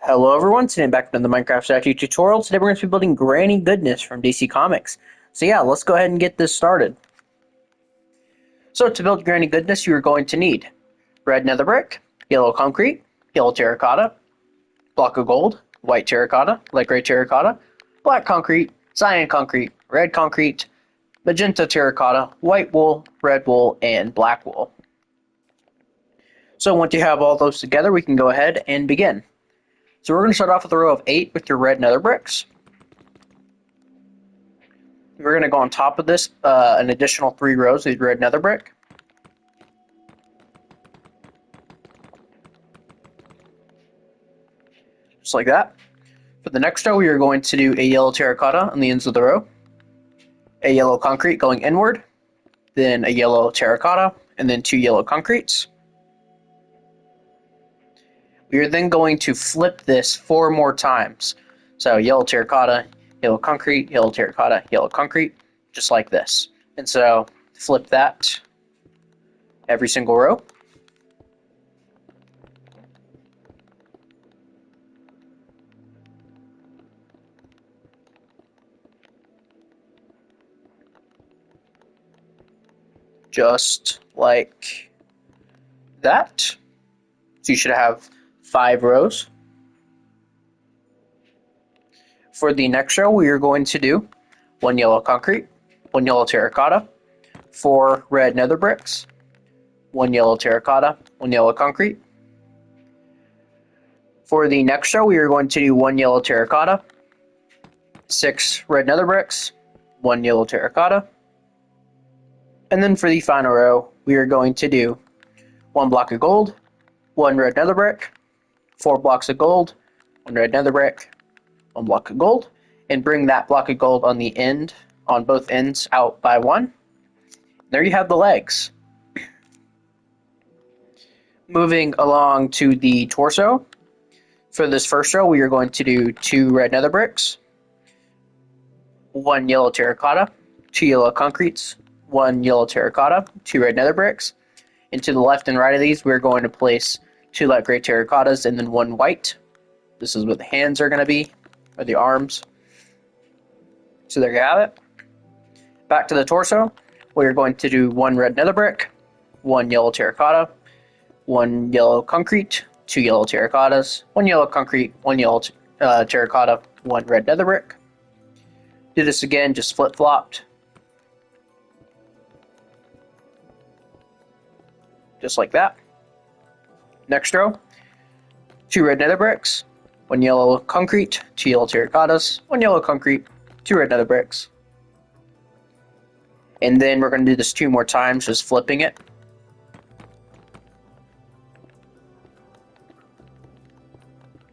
Hello everyone, today I'm back in the Minecraft statue tutorial. Today we're going to be building Granny Goodness from DC Comics. So yeah, let's go ahead and get this started. So to build Granny Goodness, you are going to need red nether brick, yellow concrete, yellow terracotta, block of gold, white terracotta, light gray terracotta, black concrete, cyan concrete, red concrete, magenta terracotta, white wool, red wool, and black wool. So once you have all those together, we can go ahead and begin. So we're going to start off with a row of 8 with your red nether bricks. We're going to go on top of this an additional 3 rows with red nether brick. Just like that. For the next row, we are going to do a yellow terracotta on the ends of the row, a yellow concrete going inward, then a yellow terracotta, and then 2 yellow concretes. We are then going to flip this 4 more times. So yellow terracotta, yellow concrete, yellow terracotta, yellow concrete, just like this. And so flip that every single row. Just like that. So you should have 5 rows. For the next row, we are going to do 1 yellow concrete, 1 yellow terracotta, 4 red nether bricks, 1 yellow terracotta, 1 yellow concrete. For the next row, we are going to do 1 yellow terracotta, 6 red nether bricks, 1 yellow terracotta. And then for the final row, we are going to do 1 block of gold, 1 red nether brick, 4 blocks of gold, 1 red nether brick, 1 block of gold, and bring that block of gold on the end, on both ends, out by 1. There you have the legs. Moving along to the torso. For this first row, we are going to do 2 red nether bricks, 1 yellow terracotta, 2 yellow concretes, 1 yellow terracotta, 2 red nether bricks. And to the left and right of these, we're going to place 2 light gray terracottas and then 1 white. This is what the hands are going to be, or the arms. So there you have it. Back to the torso, we're going to do 1 red nether brick, 1 yellow terracotta, 1 yellow concrete, 2 yellow terracottas, 1 yellow concrete, 1 yellow terracotta, 1 red nether brick. Do this again, just flip-flopped. Just like that. Next row, 2 red nether bricks, 1 yellow concrete, 2 yellow terracottas, 1 yellow concrete, 2 red nether bricks. And then we're going to do this 2 more times, just flipping it.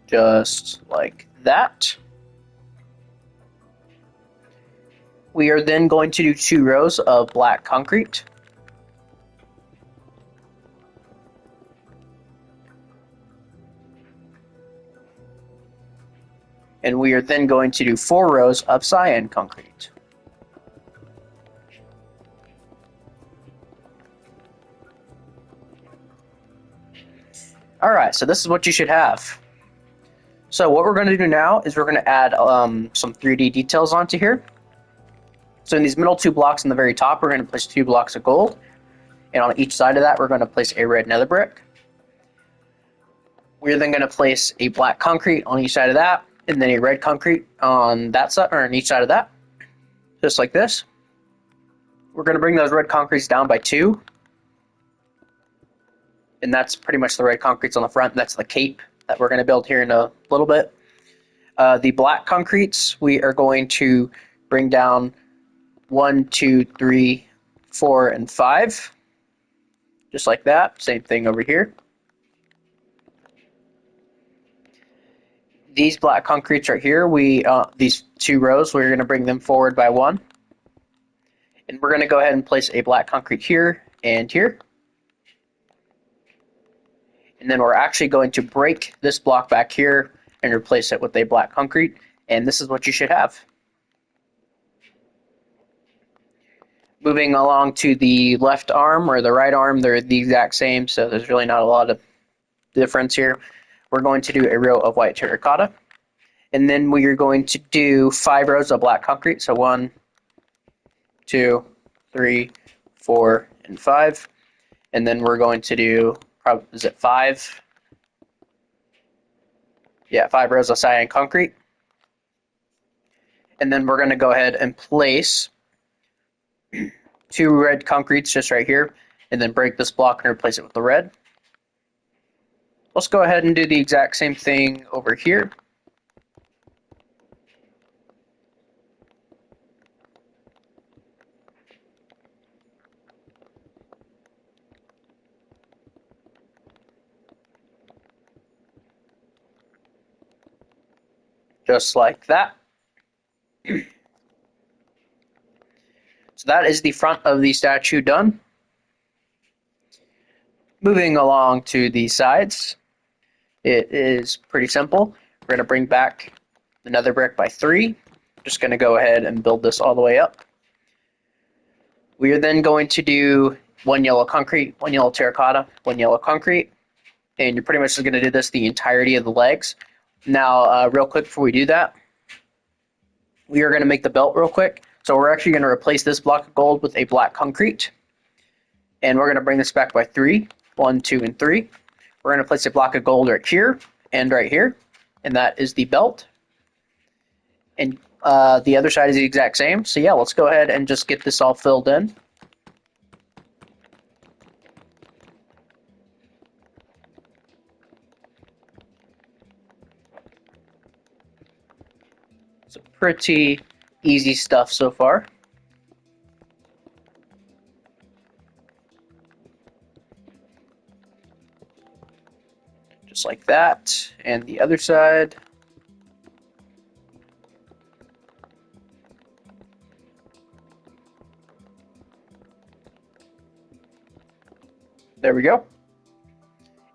Just like that. We are then going to do 2 rows of black concrete. And we are then going to do 4 rows of cyan concrete. Alright, so this is what you should have. So what we're going to do now is we're going to add some 3D details onto here. So in these middle 2 blocks in the very top, we're going to place 2 blocks of gold. And on each side of that, we're going to place a red nether brick. We're then going to place a black concrete on each side of that, and then a red concrete on that side, or on each side of that, just like this. We're going to bring those red concretes down by 2, and that's pretty much the red concretes on the front. That's the cape that we're going to build here in a little bit. The black concretes, we are going to bring down 1, 2, 3, 4, and 5, just like that. Same thing over here. These black concretes right here, these 2 rows, we're going to bring them forward by 1. And we're going to go ahead and place a black concrete here and here. And then we're actually going to break this block back here and replace it with a black concrete. And this is what you should have. Moving along to the left arm or the right arm, they're the exact same, so there's really not a lot of difference here. we're going to do a row of white terracotta. And then we are going to do 5 rows of black concrete. So 1, 2, 3, 4, and 5. And then we're going to do, is it 5? Yeah, 5 rows of cyan concrete. And then we're going to go ahead and place 2 red concretes just right here, and then break this block and replace it with the red. Let's go ahead and do the exact same thing over here. Just like that. So that is the front of the statue done. Moving along to the sides, it is pretty simple. We're going to bring back the nether brick by 3. Just going to go ahead and build this all the way up. We are then going to do 1 yellow concrete, 1 yellow terracotta, 1 yellow concrete, and you're pretty much just going to do this the entirety of the legs. Now, real quick before we do that, we are going to make the belt real quick. So we're actually going to replace this block of gold with a black concrete. And we're going to bring this back by 3. 1, 2, and 3. We're going to place a block of gold right here and right here. And that is the belt. And the other side is the exact same. So yeah, let's go ahead and just get this all filled in. It's pretty easy stuff so far. Just like that. And the other side. There we go.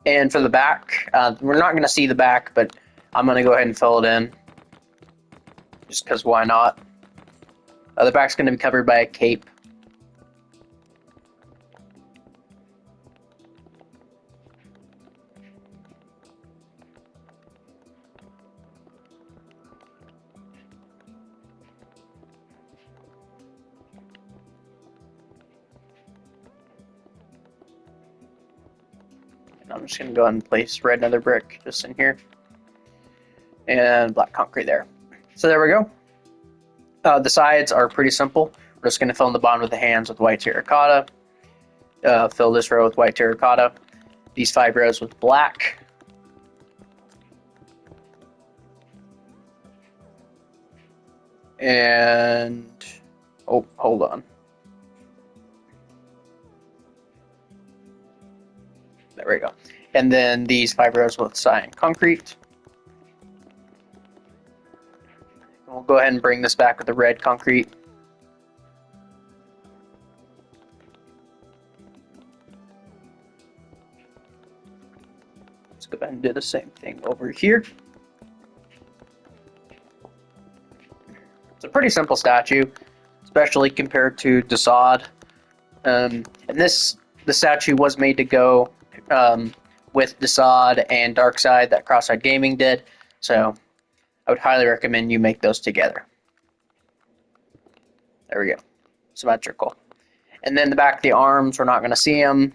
And for the back, we're not going to see the back, but I'm going to go ahead and fill it in. Just because why not? The back's going to be covered by a cape. And I'm just going to go ahead and place red nether brick just in here. And black concrete there. So there we go. The sides are pretty simple. We're just going to fill in the bottom of the hands with white terracotta. Fill this row with white terracotta. These 5 rows with black. And, oh, hold on. There we go. And then these 5 rows with cyan concrete. We'll go ahead and bring this back with the red concrete. Let's go ahead and do the same thing over here. It's a pretty simple statue, especially compared to Desaad. And the statue was made to go with Desaad and Darkside that Crosseyed Gaming did. So I would highly recommend you make those together. There we go. Symmetrical. And then the back of the arms, we're not going to see them.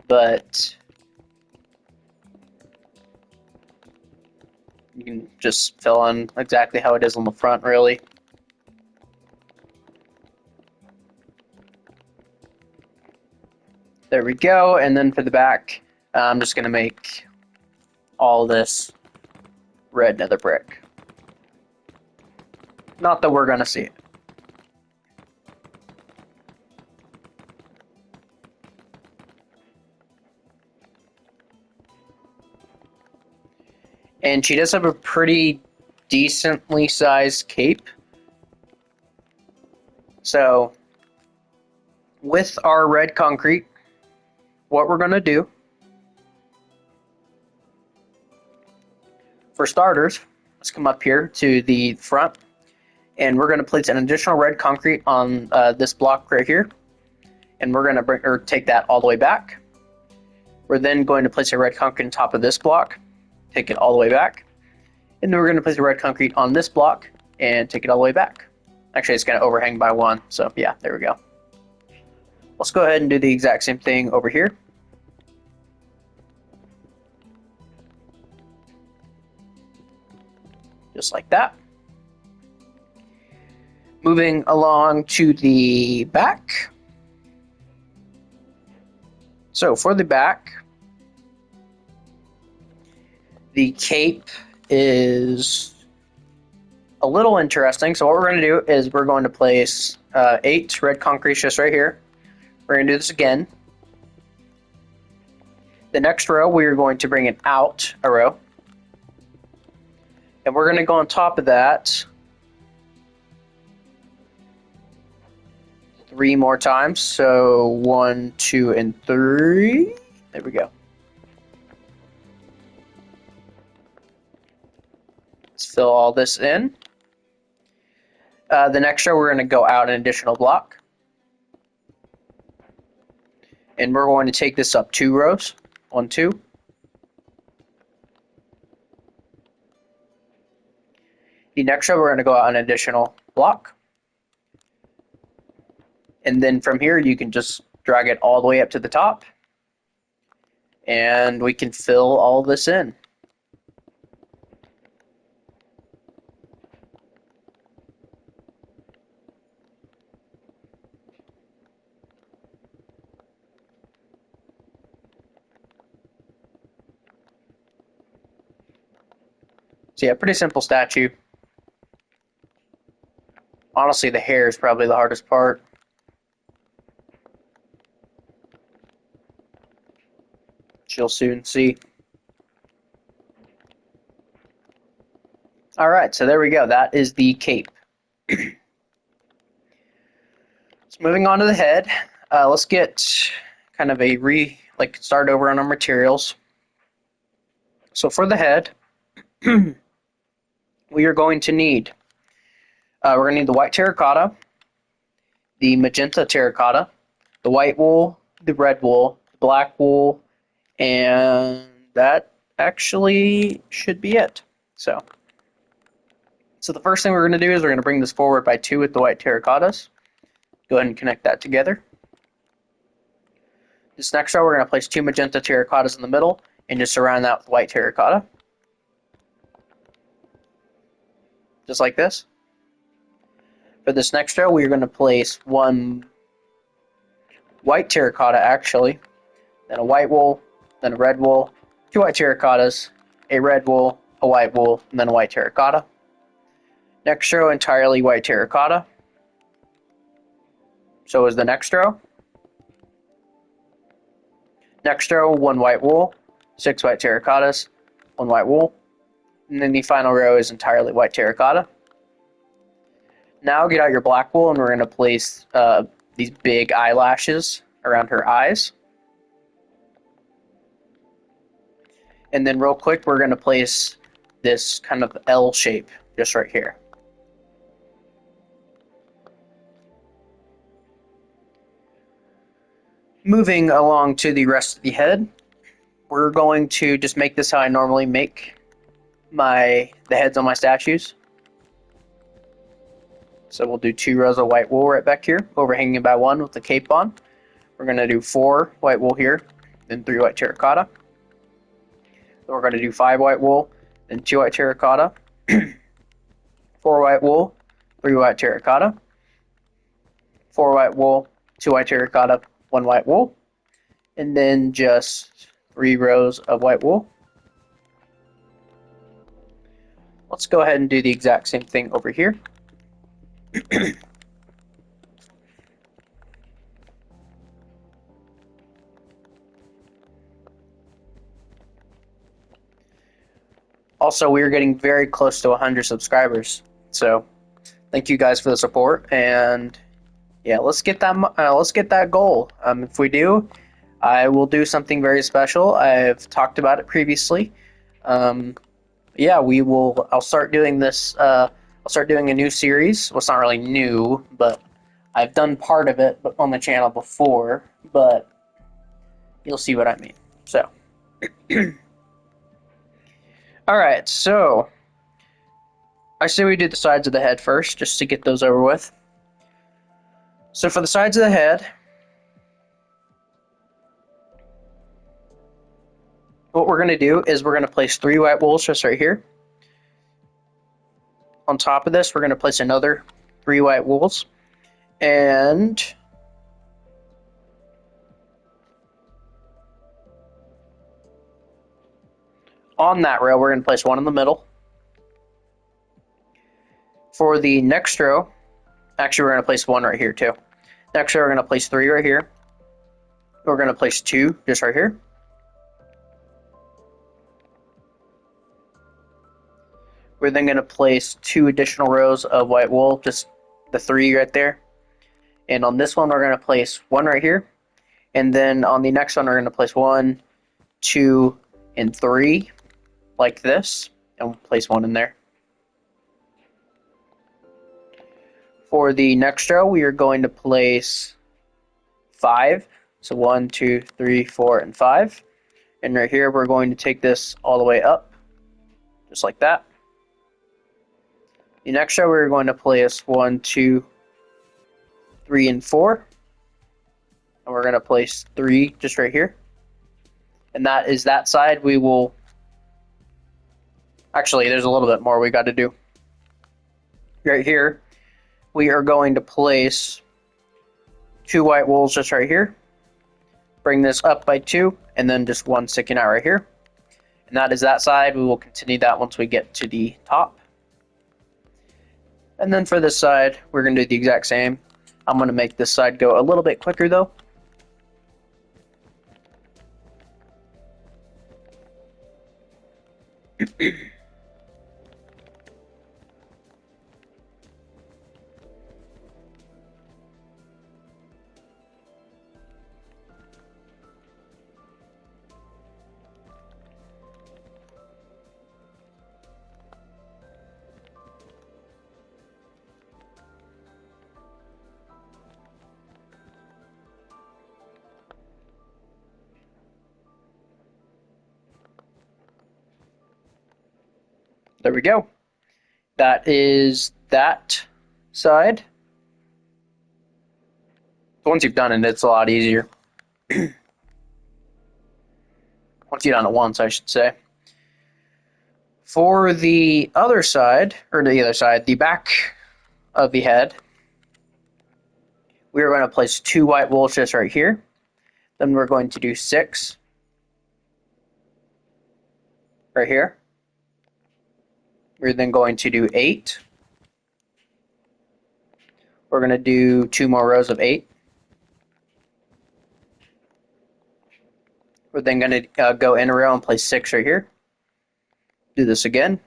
But you can just fill in exactly how it is on the front, really. There we go. And then for the back, I'm just going to make all this red nether brick. Not that we're going to see it. And she does have a pretty decently sized cape. So, with our red concrete, what we're going to do, for starters, let's come up here to the front, and we're going to place an additional red concrete on this block right here, and we're going to take that all the way back. We're then going to place a red concrete on top of this block, take it all the way back. And then we're going to place the red concrete on this block and take it all the way back. Actually, it's going to overhang by 1, so yeah, there we go. Let's go ahead and do the exact same thing over here. Just like that. Moving along to the back. So for the back, the cape is a little interesting. So what we're going to do is we're going to place 8 red concrete just right here. We're going to do this again. The next row, we're going to bring it out a row. And we're going to go on top of that 3 more times. So 1, 2, and 3. There we go. Let's fill all this in. The next row, we're going to go out an additional block. And we're going to take this up 2 rows. 1, 2. The next row, we're going to go out an additional block. And then from here, you can just drag it all the way up to the top. And we can fill all this in. So yeah, pretty simple statue. Honestly, the hair is probably the hardest part. You'll soon see. Alright, so there we go. That is the cape. So moving on to the head, let's get kind of a start over on our materials. So for the head, we are going to need, we're going to need the white terracotta, the magenta terracotta, the white wool, the red wool, the black wool, and that actually should be it. So the first thing we're going to do is we're going to bring this forward by 2 with the white terracottas. Go ahead and connect that together. This next row, we're going to place 2 magenta terracottas in the middle and just surround that with white terracotta. Just like this. For this next row, we're going to place 1 white terracotta actually, then a white wool, then a red wool, 2 white terracottas, a red wool, a white wool, and then a white terracotta. Next row, entirely white terracotta. So is the next row. Next row, 1 white wool, 6 white terracottas, 1 white wool, and then the final row is entirely white terracotta. Now get out your black wool and we're going to place these big eyelashes around her eyes. And then real quick, we're going to place this kind of L shape just right here. Moving along to the rest of the head, we're going to just make this how I normally make the heads on my statues. So we'll do 2 rows of white wool right back here, overhanging by 1 with the cape on. We're going to do 4 white wool here, then 3 white terracotta. Then we're going to do 5 white wool, then 2 white terracotta, 4 white wool, 3 white terracotta, 4 white wool, 2 white terracotta, 1 white wool, and then just 3 rows of white wool. Let's go ahead and do the exact same thing over here. Also, we are getting very close to 100 subscribers, so thank you guys for the support, and yeah, let's get that goal. If we do, I will do something very special. I've talked about it previously. Yeah, I'll start doing this. I'll start doing a new series. Well, it's not really new, but I've done part of it on the channel before. But you'll see what I mean. So. Alright, so I say we do the sides of the head first, just to get those over with. So for the sides of the head, what we're going to do is we're going to place 3 white wools just right here. On top of this, we're going to place another 3 white wools. And on that row, we're going to place 1 in the middle. For the next row, actually, we're going to place 1 right here too. Next row, we're going to place 3 right here. We're going to place 2 just right here. We're then going to place 2 additional rows of white wool, just the 3 right there. And on this one, we're going to place 1 right here. And then on the next one, we're going to place 1, 2, and 3, like this. And we'll place 1 in there. For the next row, we are going to place 5. So 1, 2, 3, 4, and 5. And right here, we're going to take this all the way up, just like that. The next row, we're going to place 1, 2, 3, and 4. And we're going to place 3 just right here. And that is that side. We will... Actually, there's a little bit more we got to do. Right here, we are going to place 2 white wools just right here. Bring this up by 2, and then just 1 sticking out right here. And that is that side. We will continue that once we get to the top. And then for this side, we're going to do the exact same. I'm going to make this side go a little bit quicker though. There we go. That is that side. Once you've done it, it's a lot easier. Once you've done it once, I should say. For the other side, or the other side, the back of the head, we are going to place 2 white wools just right here. Then we're going to do 6 right here. We're then going to do 8. We're going to do 2 more rows of 8. We're then going to go in a row and place 6 right here. Do this again.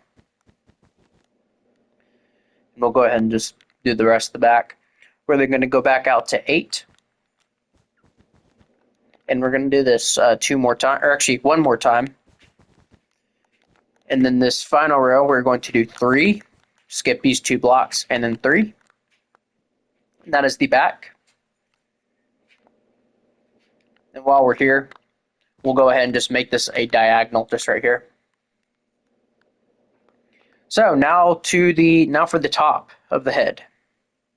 And we'll go ahead and just do the rest of the back. We're then going to go back out to 8. And we're going to do this 2 more times, or actually 1 more time. And then this final row, we're going to do 3, skip these 2 blocks, and then 3. And that is the back. And while we're here, we'll go ahead and just make this a diagonal just right here. So now for the top of the head,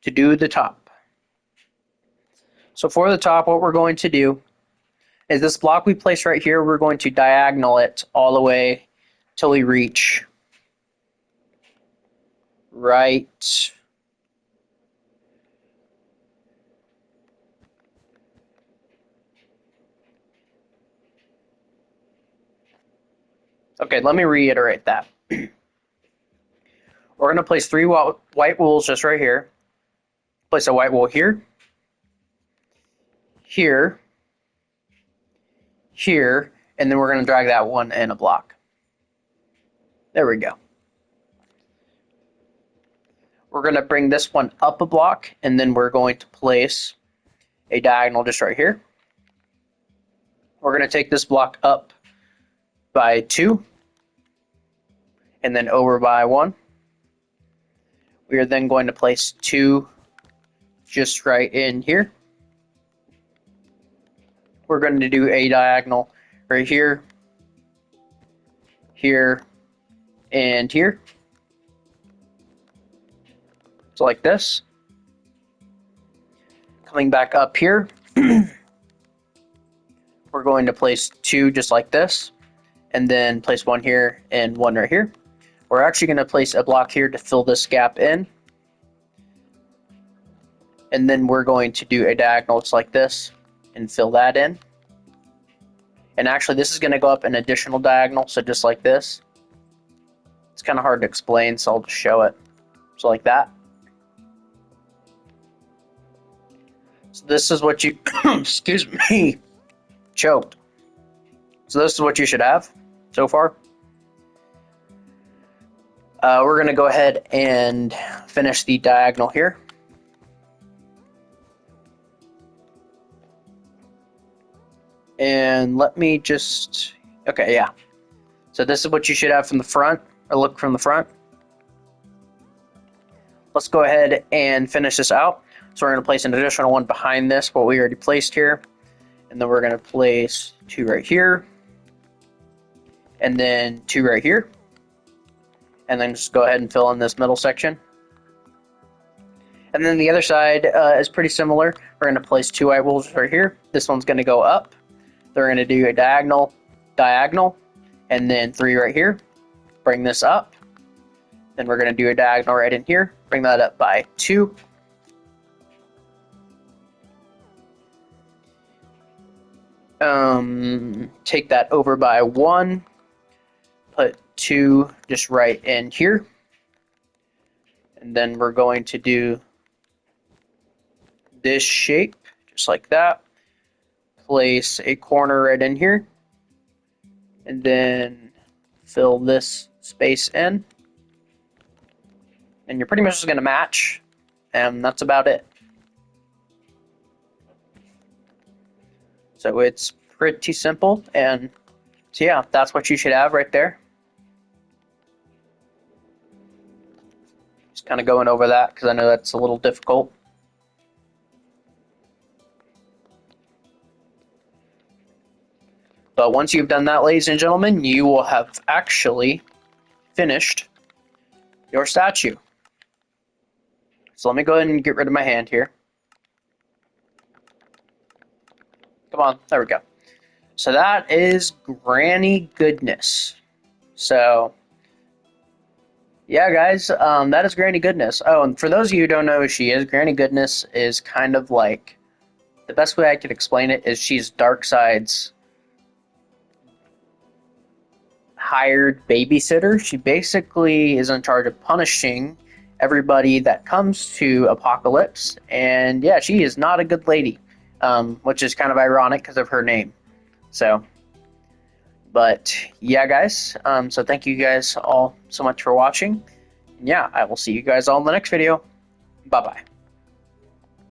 to do the top. So for the top, what we're going to do is this block we place right here, we're going to diagonal it all the way till we reach right okay, let me reiterate that. We're going to place 3 white wools just right here. Place a white wool here, here, here, and then we're going to drag that one in a block. There we go. We're going to bring this one up a block, and then we're going to place a diagonal just right here. We're going to take this block up by 2, and then over by 1. We are then going to place 2 just right in here. We're going to do a diagonal right here, here, and here. So like this. Coming back up here, we're going to place 2 just like this, and then place 1 here and 1 right here. We're actually going to place a block here to fill this gap in. And then we're going to do a diagonal just like this and fill that in. And actually this is going to go up an additional diagonal, so just like this. It's kind of hard to explain, so I'll just show it. So like that. So this is what you, excuse me, choked. So this is what you should have so far. We're going to go ahead and finish the diagonal here. And let me just, okay, yeah. So this is what you should have from the front, or look from the front. Let's go ahead and finish this out. So we're going to place an additional one behind this, what we already placed here. And then we're going to place 2 right here. And then 2 right here. And then just go ahead and fill in this middle section. And then the other side is pretty similar. We're going to place 2 white wolves right here. This one's going to go up. They're going to do a diagonal, and then 3 right here. Bring this up. Then we're going to do a diagonal right in here. Bring that up by 2. Take that over by 1. Put 2 just right in here. And then we're going to do this shape, just like that. Place a corner right in here. And then fill this space in. And you're pretty much just going to match. And that's about it. So it's pretty simple. And so yeah, that's what you should have right there. Just kind of going over that because I know that's a little difficult. But once you've done that, ladies and gentlemen, you will have actually finished your statue. So let me go ahead and get rid of my hand here. Come on, there we go. So that is Granny Goodness. So, yeah, guys, that is Granny Goodness. Oh, and for those of you who don't know who she is, Granny Goodness is kind of like, the best way I could explain it is she's Darkseid's hired babysitter. She basically is in charge of punishing everybody that comes to Apokolips, and yeah, she is not a good lady, which is kind of ironic because of her name. So, but yeah, guys, so thank you guys all so much for watching. Yeah, I will see you guys all in the next video. Bye bye.